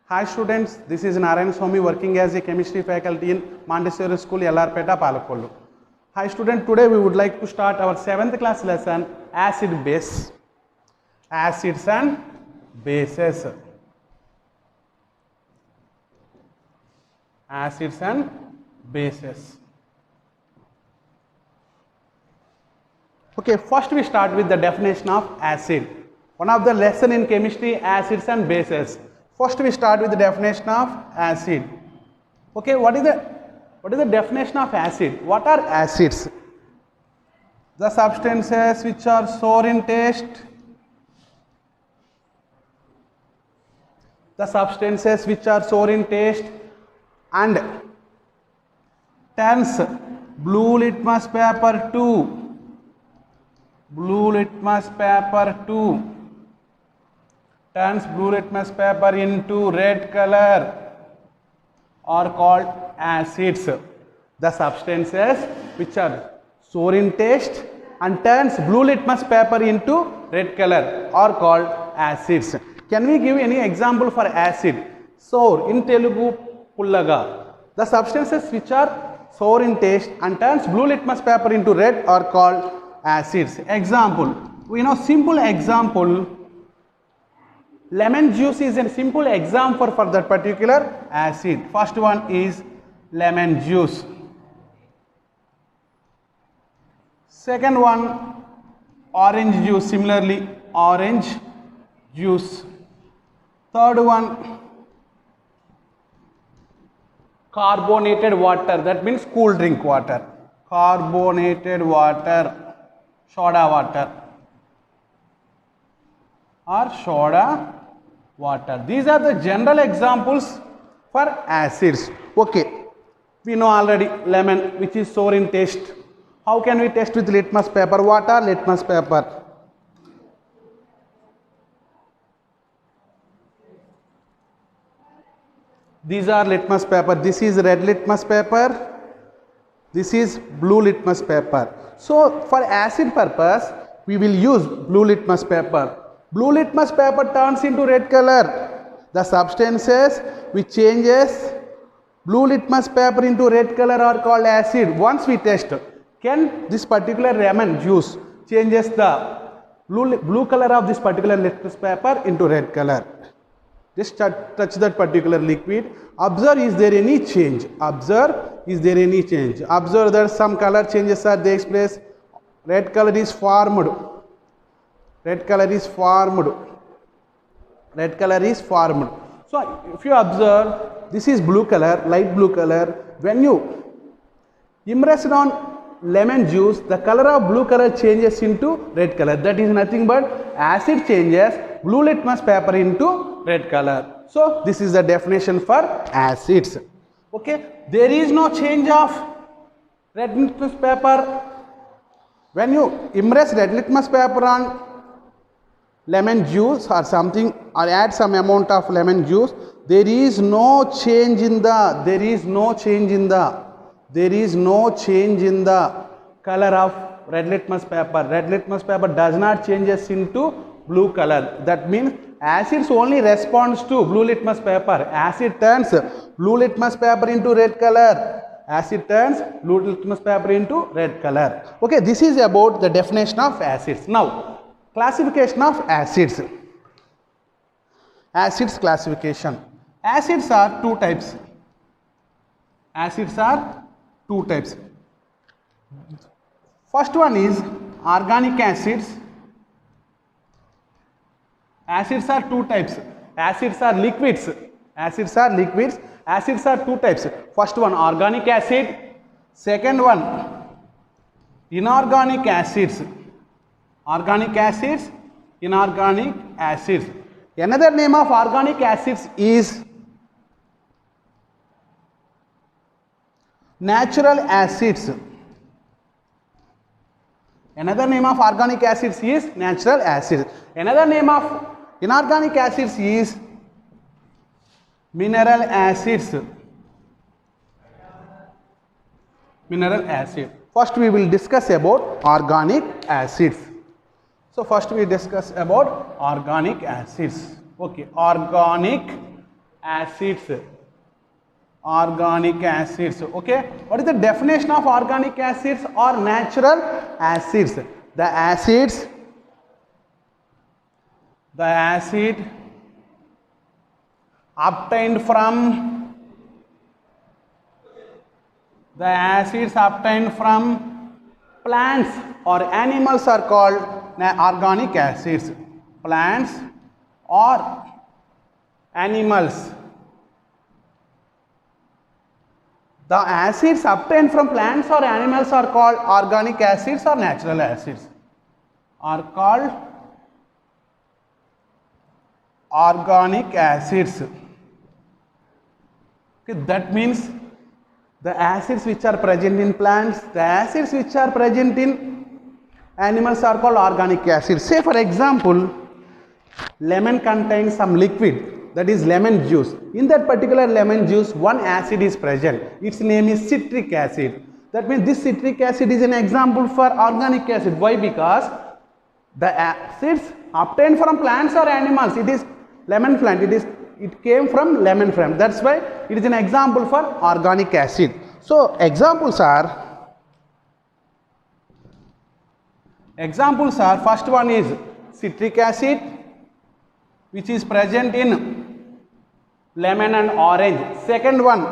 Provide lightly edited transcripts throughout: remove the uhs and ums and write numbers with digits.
Hi students, this is Narayan Swami working as a chemistry faculty in Montessori School, Yellarpeta, Palakolu. Hi student, today we would like to start our 7th class lesson, acid base. Acids and bases. Acids and bases. Okay, first we start with the definition of acid. One of the lesson in chemistry, acids and bases. First we start with the definition of acid. Okay, what is the definition of acid? What are acids? The substances which are sour in taste. The substances which are sour in taste and turns blue litmus paper to turns blue litmus paper into red color are called acids. The substances which are sour in taste and turns blue litmus paper into red color are called acids. Can we give any example for acid? Sour in Telugu pullaga. The substances which are sour in taste and turns blue litmus paper into red are called acids. Example, we know simple example, lemon juice is a simple example for that particular acid. First one is lemon juice. Second one, orange juice, similarly orange juice. Third one, carbonated water, that means cool drink water. Carbonated water, soda water or soda water. These are the general examples for acids. Okay, we know already lemon which is sour in taste. How can we test with litmus paper? What are litmus paper? These are litmus paper. This is red litmus paper. This is blue litmus paper. So for acid purpose, we will use blue litmus paper. Blue litmus paper turns into red color. The substances which changes blue litmus paper into red color are called acid. Once we test, can this particular lemon juice changes the blue color of this particular litmus paper into red color? Just touch that particular liquid. Observe, is there any change? Observe, is there any change? Observe that some color changes are takes place. Red color is formed. Red color is formed. Red color is formed. So if you observe, this is blue color, light blue color. When you immerse on lemon juice, the color of blue color changes into red color. That is nothing but acid changes blue litmus paper into red color. So this is the definition for acids. Okay, there is no change of red litmus paper. When you immerse red litmus paper on lemon juice or something, or add some amount of lemon juice, there is no change in the color of red litmus paper. Red litmus paper does not changes into blue color. That means acids only responds to blue litmus paper. Acid turns blue litmus paper into red color. Acid turns blue litmus paper into red color. Okay, this is about the definition of acids. Now, classification of acids. Acids classification. Acids are two types. Acids are two types. First one is organic acids. Acids are two types. Acids are liquids. Acids are liquids. Acids are two types. First one, organic acid. Second one, inorganic acids. Organic acids, inorganic acids. Another name of organic acids is natural acids. Another name of organic acids is natural acids. Another name of inorganic acids is mineral acids. Mineral acid. First we will discuss about organic acids. So first we discuss about organic acids. Okay, organic acids. Organic acids. Okay, what is the definition of organic acids or natural acids? The acid obtained from plants or animals are called organic acids. Plants or animals. The acids obtained from plants or animals are called organic acids or natural acids. Are called organic acids. Okay, that means the acids which are present in plants, the acids which are present in animals are called organic acids. Say for example, lemon contains some liquid, that is lemon juice. In that particular lemon juice, one acid is present. Its name is citric acid. That means this citric acid is an example for organic acid. Why? Because the acids obtained from plants or animals, it is lemon plant, it came from lemon plant. That's why it is an example for organic acid. So examples are first one is citric acid, which is present in lemon and orange. Second one,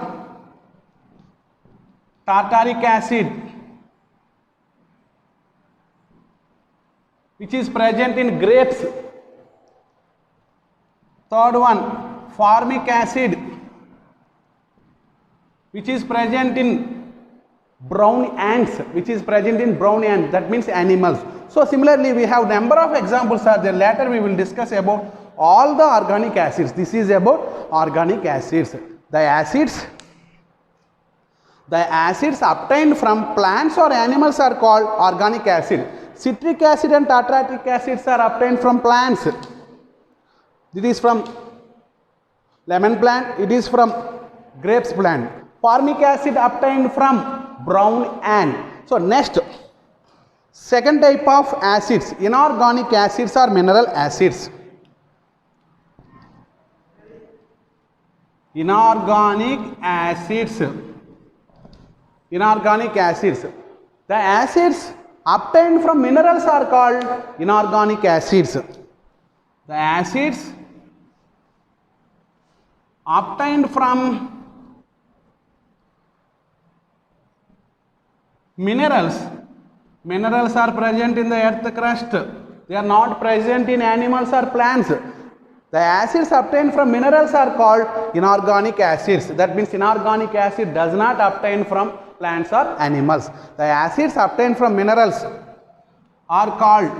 tartaric acid, which is present in grapes. Third one, formic acid, which is present in brown ants, that means animals. So similarly, we have number of examples are there. Later we will discuss about all the organic acids. This is about organic acids. The acids obtained from plants or animals are called organic acid. Citric acid and tartaric acids are obtained from plants. It is from lemon plant, it is from grapes plant. Formic acid obtained from brown ant. So next, second type of acids, inorganic acids or mineral acids. Inorganic acids. The acids obtained from minerals are called inorganic acids. The acids obtained from minerals are present in the earth crust. They are not present in animals or plants. The acids obtained from minerals are called inorganic acids. That means inorganic acid does not obtain from plants or animals. The acids obtained from minerals are called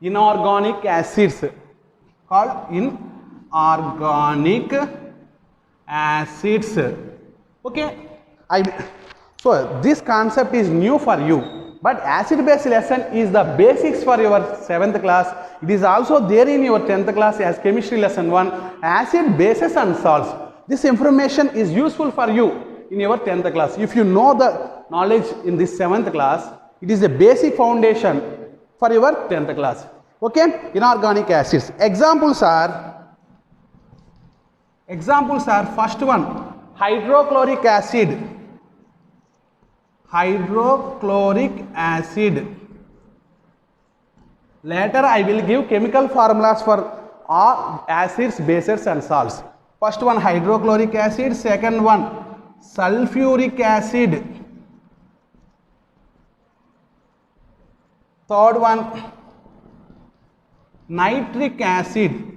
inorganic acids. Okay. So this concept is new for you, but acid base lesson is the basics for your 7th class. It is also there in your 10th class as chemistry lesson 1, acid, bases and salts. This information is useful for you in your 10th class. If you know the knowledge in this 7th class, it is a basic foundation for your 10th class. Okay, inorganic acids. Examples are first one, hydrochloric acid. Later I will give chemical formulas for all acids, bases and salts. First one, hydrochloric acid. Second one, sulfuric acid. Third one, nitric acid.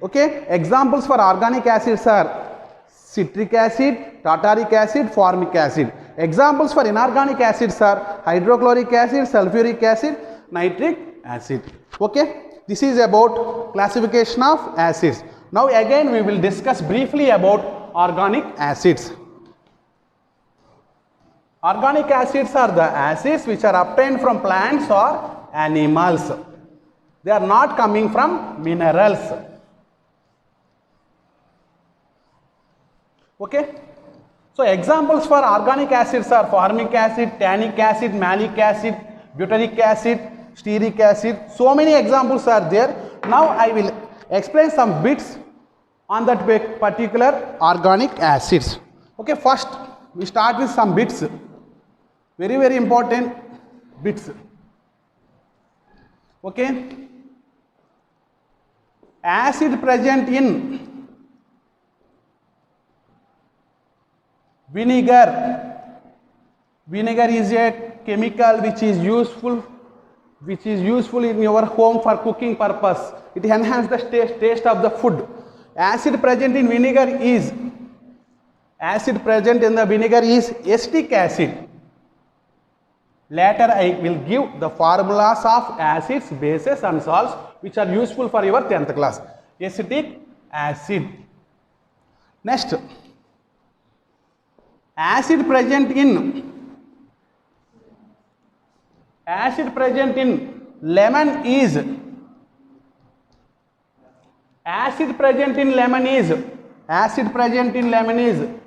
Okay, examples for organic acids are citric acid, tartaric acid, formic acid. Examples for inorganic acids are hydrochloric acid, sulfuric acid, nitric acid. Okay, this is about classification of acids. Now again we will discuss briefly about organic acids. Organic acids are the acids which are obtained from plants or animals. They are not coming from minerals. Okay. So examples for organic acids are formic acid, tannic acid, malic acid, butyric acid, stearic acid. So many examples are there. Now I will explain some bits on that particular organic acids. Okay, first we start with some bits. Very, very important bits. Okay. Acid present in vinegar. Vinegar is a chemical which is useful in your home for cooking purpose. It enhances the taste of the food. Acid present in vinegar is acetic acid. Later I will give the formulas of acids, bases and salts which are useful for your 10th class. Acetic acid. Next, acid present in lemon is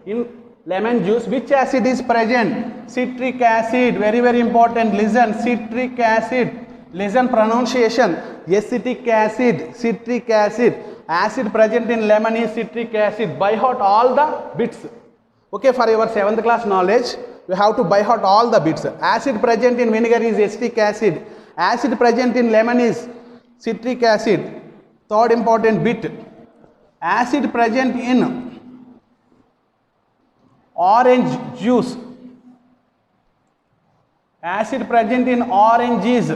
in lemon juice. Which acid is present? Citric acid. Very, very important. Listen, citric acid. Listen pronunciation. Acetic acid, citric acid. Acid present in lemon is citric acid. By heart all the bits. Okay, for your 7th class knowledge, you have to by heart all the bits. Acid present in vinegar is acetic acid. Acid present in lemon is citric acid. Third important bit. Acid present in orange juice. Acid present in orange is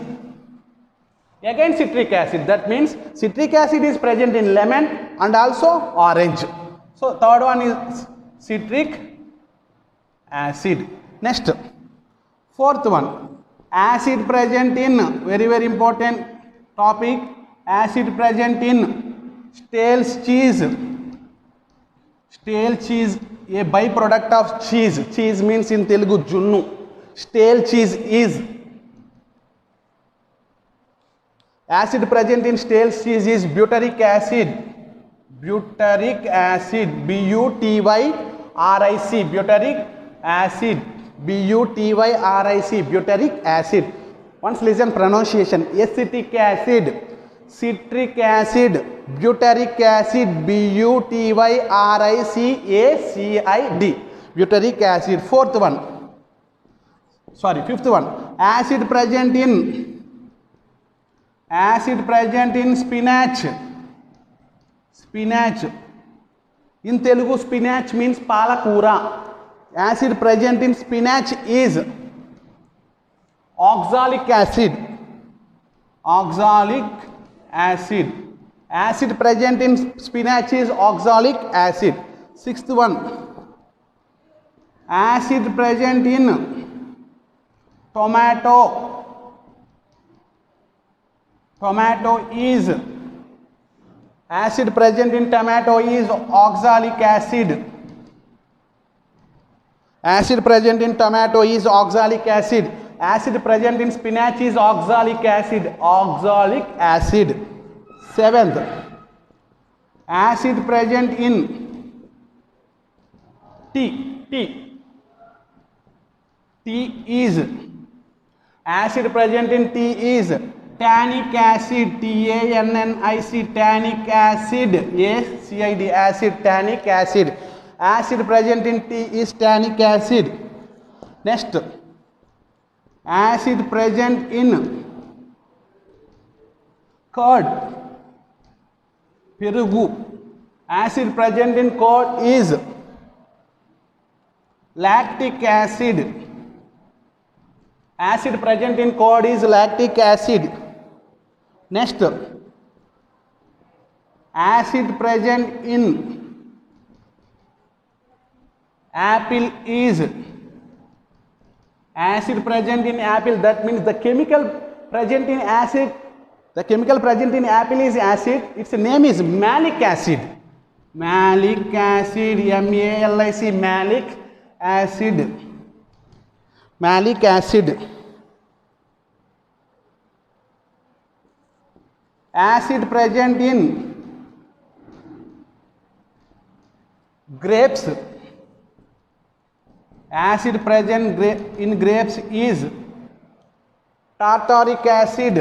again citric acid. That means citric acid is present in lemon and also orange. So third one is citric acid. Next, fourth one, acid present in, very, very important topic, acid present in stale cheese. Stale cheese, a byproduct of cheese. Cheese means in Telugu junnu. Stale cheese is. Acid present in stale cheese is butyric acid. Butyric acid. B-U-T-Y-R-I-C. Butyric acid. B-U-T-Y-R-I-C. Butyric acid. Once listen pronunciation. Acetic acid. Citric acid. Butyric acid. B-U-T-Y-R-I-C-A-C-I-D. Butyric acid. Fifth one. Acid present in spinach. Spinach. In Telugu, spinach means palakura. Acid present in spinach is oxalic acid. Oxalic acid. Acid present in spinach is oxalic acid. Sixth one. Acid present in tomato. Tomato is, acid present in tomato is oxalic acid. Acid present in tomato is oxalic acid. Acid present in spinach is oxalic acid. Oxalic acid. Seventh, acid present in tea. Tea is, acid present in tea is tannic acid. T-A-N-N-I-C. Tannic acid. A-C-I-D. Acid. Tannic acid. Acid present in tea is tannic acid. Next, acid present in curd. Perugu. Acid present in curd is lactic acid. Acid present in curd is lactic acid. Next, acid present in apple is, acid present in apple, that means the chemical present in acid, the chemical present in apple is acid. Its name is malic acid. Malic acid. M-A-L-I-C. Malic acid. Malic acid. Acid present in grapes. Acid present in grapes is tartaric acid.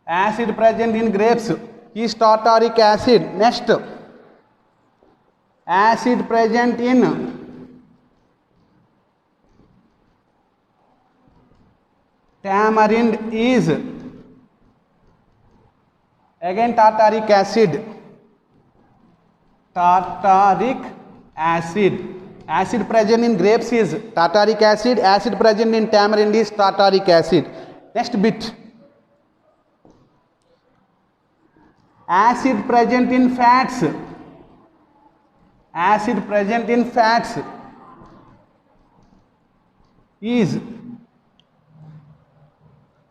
Acid present in grapes is tartaric acid. Next, acid present in tamarind is again tartaric acid. Tartaric acid. Acid present in grapes is tartaric acid. Acid present in tamarind is tartaric acid. Next bit. Acid present in fats. Acid present in fats is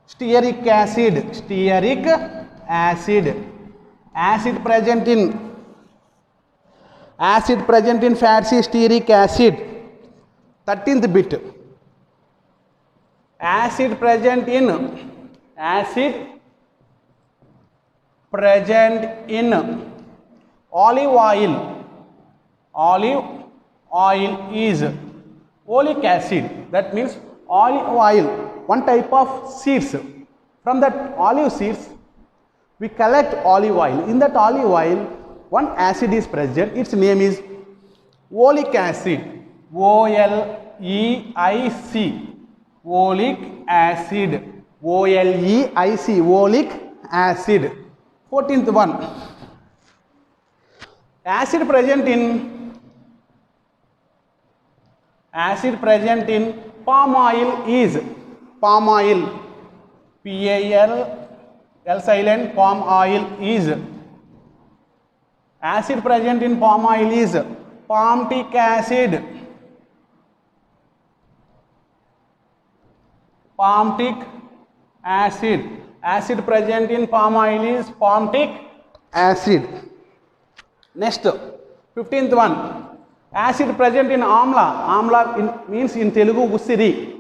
stearic acid. Stearic acid. Acid present in fats is stearic acid. 13th bit. Acid present in olive oil. Olive oil is oleic acid. That means olive oil, one type of seeds. From that olive seeds, we collect olive oil. In that olive oil, one acid is present. Its name is oleic acid. O-L-E-I-C. Oleic acid. O-L-E-I-C. Oleic acid. 14th one. Acid present in palm oil is palm oil. P-A-L silent. Palm oil is. Acid present in palm oil is palmitic acid. Palmitic acid. Acid present in palm oil is palmitic acid. Next, 15th one. Acid present in amla. Amla means in Telugu usiri.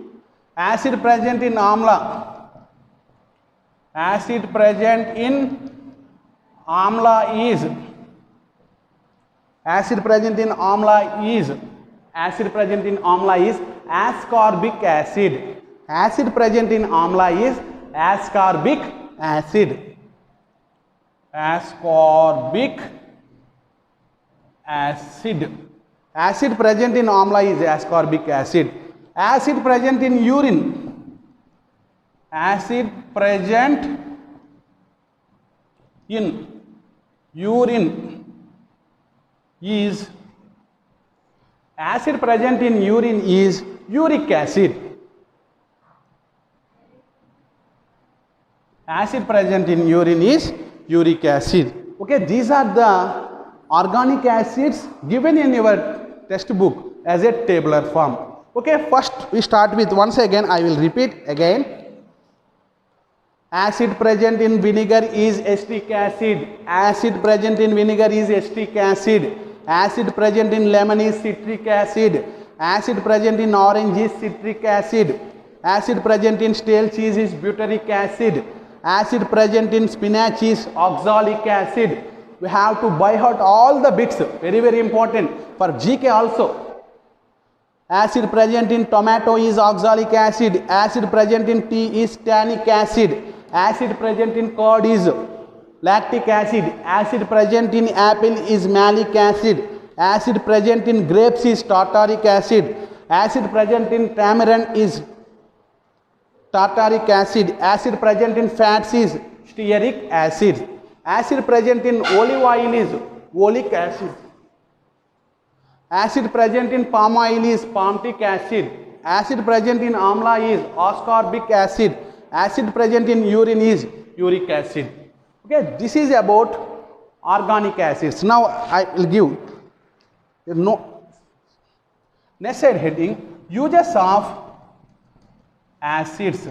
Acid present in amla. Acid present in amla is. Acid present in amla is ascorbic acid. Acid present in amla is ascorbic acid. Ascorbic acid. Acid present in amla is ascorbic acid. Acid present in urine. Acid present in urine is uric acid. Acid present in urine is uric acid. Okay, these are the organic acids given in your textbook as a tabular form. Okay, first we start with, once again I will repeat again. Acid present in vinegar is acetic acid. Acid present in vinegar is acetic acid. Acid present in lemon is citric acid. Acid present in orange is citric acid. Acid present in stale cheese is butyric acid. Acid present in spinach is oxalic acid. We have to by heart all the bits, very very important for GK also. Acid present in tomato is oxalic acid. Acid present in tea is tannic acid. Acid present in curd is lactic acid. Acid present in apple is malic acid. Acid present in grapes is tartaric acid. Acid present in tamarind is tartaric acid. Acid present in fats is stearic acid. Acid present in olive oil is oleic acid. Acid present in palm oil is palmitic acid. Acid present in amla is ascorbic acid. Acid present in urine is uric acid. Okay, this is about organic acids. Now I will give next slide heading, uses of acids.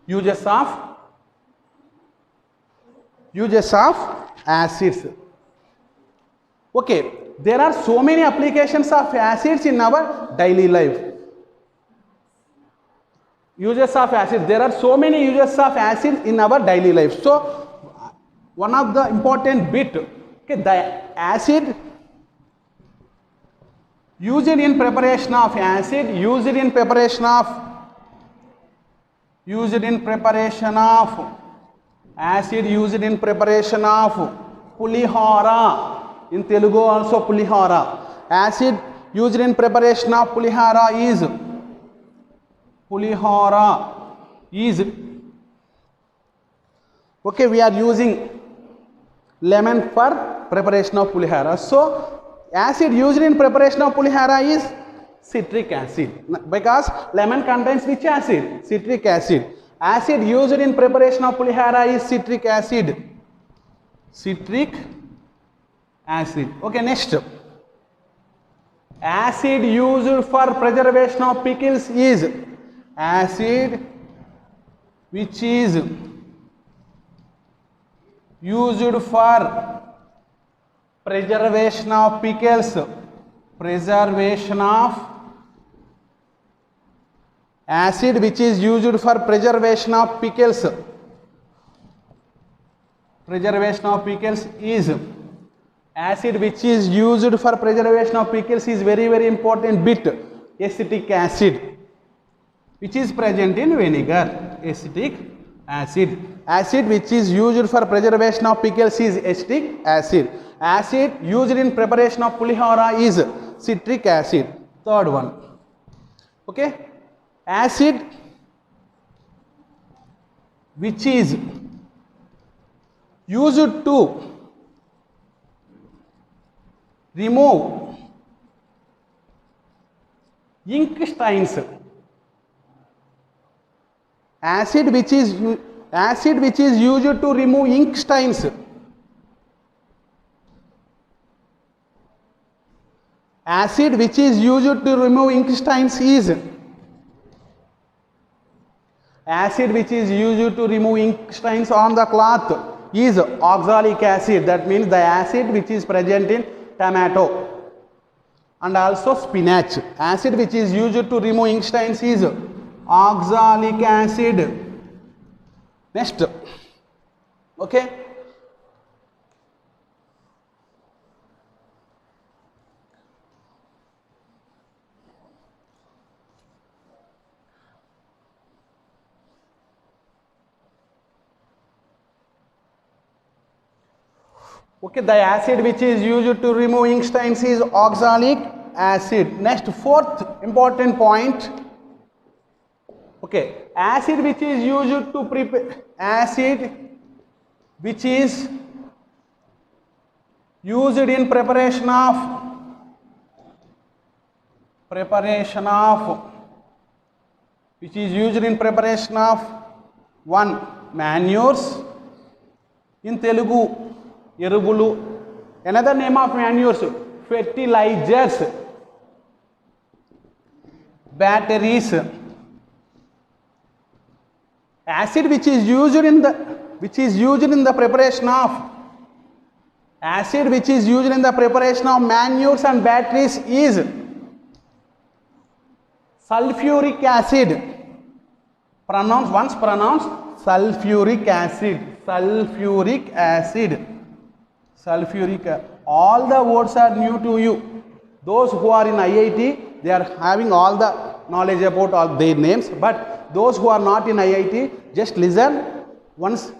Uses of acids. Okay, there are so many applications of acids in our daily life. Uses of acids. There are so many uses of acids in our daily life. So, one of the important bit, okay, the acid used in preparation of acid, used in preparation of acid, used in preparation of pulihara. In Telugu also pulihara. Acid used in preparation of pulihara is okay, we are using lemon for preparation of pulihara. So acid used in preparation of pulihara is citric acid, because lemon contains which acid? Citric acid. Acid used in preparation of pulihara is citric acid. Okay, next. Acid used for preservation of pickles is acid which is used for preservation of pickles. Acid which is used for preservation of pickles. Is acid which is used for preservation of pickles is very, very important bit. Acetic acid, which is present in vinegar. Acetic acid. Acid which is used for preservation of pickles is acetic acid. Acid used in preparation of pulihara is citric acid. Third one. Okay. Acid which is used to remove ink stains. Acid which is used to remove ink stains. Acid which is used to remove ink stains is acid which is used to remove ink stains on the cloth is oxalic acid. That means the acid which is present in tomato and also spinach. Acid which is used to remove ink stains is oxalic acid. Next. Okay. Okay, the acid which is used to remove ink stains is oxalic acid. Next, fourth important point. Okay, acid which is used to prepare, acid which is used in preparation of one, manures. In Telugu, erubulu. Another name of manures, fertilizers, batteries. Acid which is used in the preparation of manures and batteries is sulfuric acid. Once pronounced sulfuric acid. All the words are new to you. Those who are in IIT, they are having all the knowledge about all their names, but those who are not in IIT, just listen once.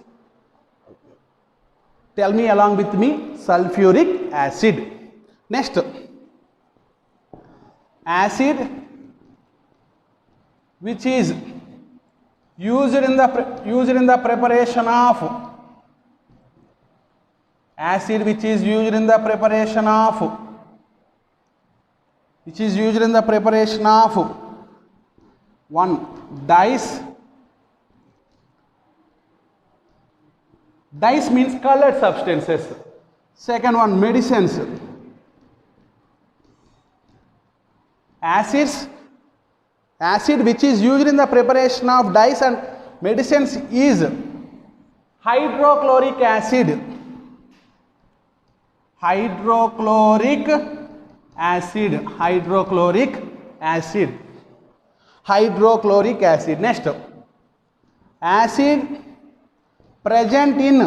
Tell me along with me, sulfuric acid. Next, acid which is used in the preparation of one, dyes. Dyes means colored substances. Second one, medicines. Acid which is used in the preparation of dyes and medicines is hydrochloric acid. Hydrochloric acid. Next, acid present in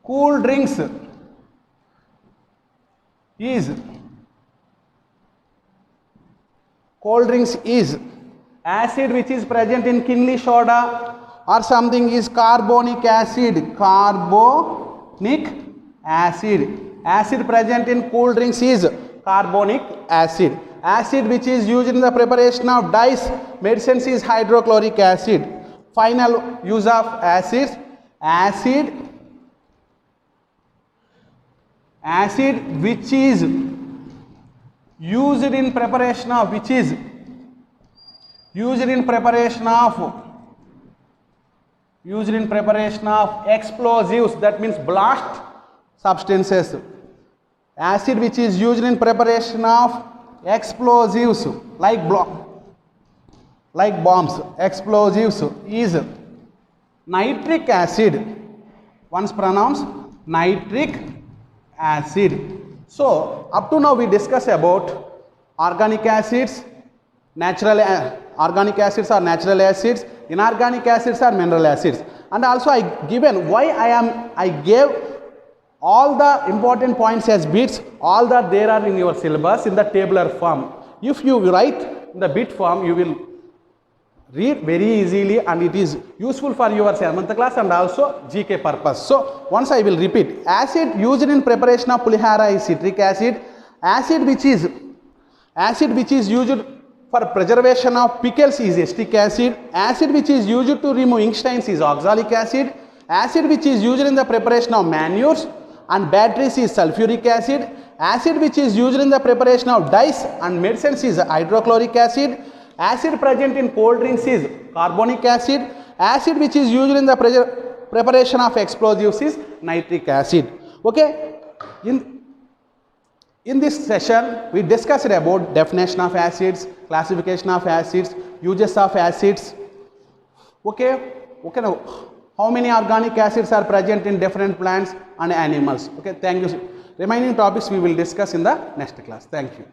cool drinks is acid which is present in kidney soda, or something is carbonic acid. Acid present in cool drinks is carbonic acid. Acid which is used in the preparation of dyes, medicines is hydrochloric acid. Final use of acids. Acid which is used in preparation of explosives, that means blast substances. Acid which is used in preparation of explosives like bombs, explosives, is nitric acid. Once pronounced nitric acid. So up to now we discussed about organic acids, organic acids are natural acids, inorganic acids are mineral acids, and also I gave all the important points as bits, all that there are in your syllabus in the tabular form. If you write in the bit form, you will read very easily, and it is useful for your 7th class and also GK purpose. So once I will repeat. Acid used in preparation of pulihara is citric acid. Acid which is used for preservation of pickles is acetic acid. Acid which is used to remove ink stains is oxalic acid. Acid which is used in the preparation of manures and batteries is sulfuric acid. Acid which is used in the preparation of dyes and medicines is hydrochloric acid. Acid present in cold drinks is carbonic acid. Acid which is used in the preparation of explosives is nitric acid. Okay. In this session, we discussed about definition of acids, classification of acids, uses of acids. Okay. Now, how many organic acids are present in different plants and animals? Okay. Thank you. Remaining topics we will discuss in the next class. Thank you.